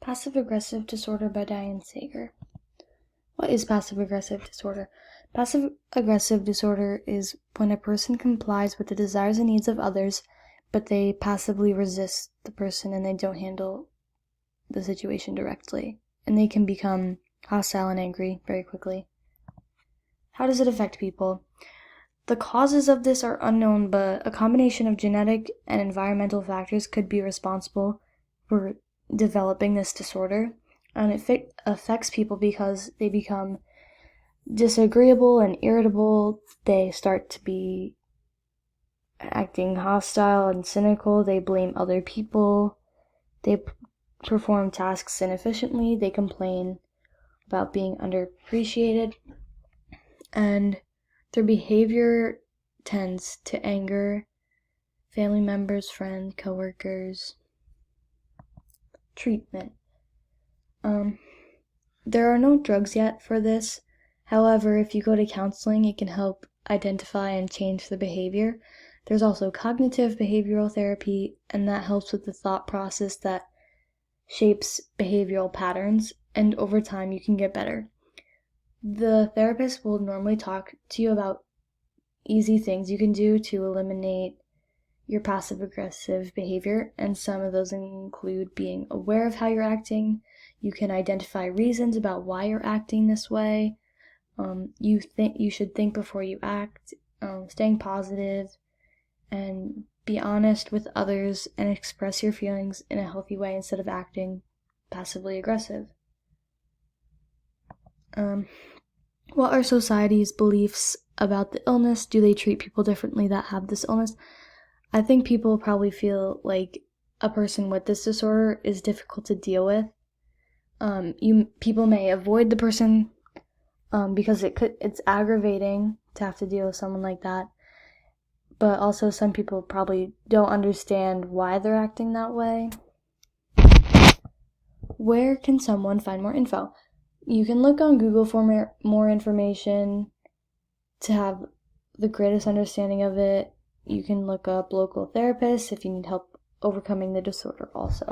Passive-aggressive disorder by Diane Sager. What is passive-aggressive disorder? Passive-aggressive disorder is when a person complies with the desires and needs of others, but they passively resist the person and they don't handle the situation directly. And they can become hostile and angry very quickly. How does it affect people? The causes of this are unknown, but a combination of genetic and environmental factors could be responsible for developing this disorder. And it affects people because they become disagreeable and irritable. They start to be acting hostile and cynical. They blame other people. They perform tasks inefficiently. They complain about being underappreciated. And their behavior tends to anger family members, friends, coworkers. Treatment. There are no drugs yet for this. However, if you go to counseling, it can help identify and change the behavior. There's also cognitive behavioral therapy, and that helps with the thought process that shapes behavioral patterns, and over time you can get better. The therapist will normally talk to you about easy things you can do to eliminate your passive-aggressive behavior, and some of those include being aware of how you're acting. You can identify reasons about why you're acting this way. You should think before you act, staying positive, and be honest with others and express your feelings in a healthy way instead of acting passively aggressive. What are society's beliefs about the illness? Do they treat people differently that have this illness? I think people probably feel like a person with this disorder is difficult to deal with. People may avoid the person because it's aggravating to have to deal with someone like that. But also some people probably don't understand why they're acting that way. Where can someone find more info? You can look on Google for more information to have the greatest understanding of it. You can look up local therapists if you need help overcoming the disorder also.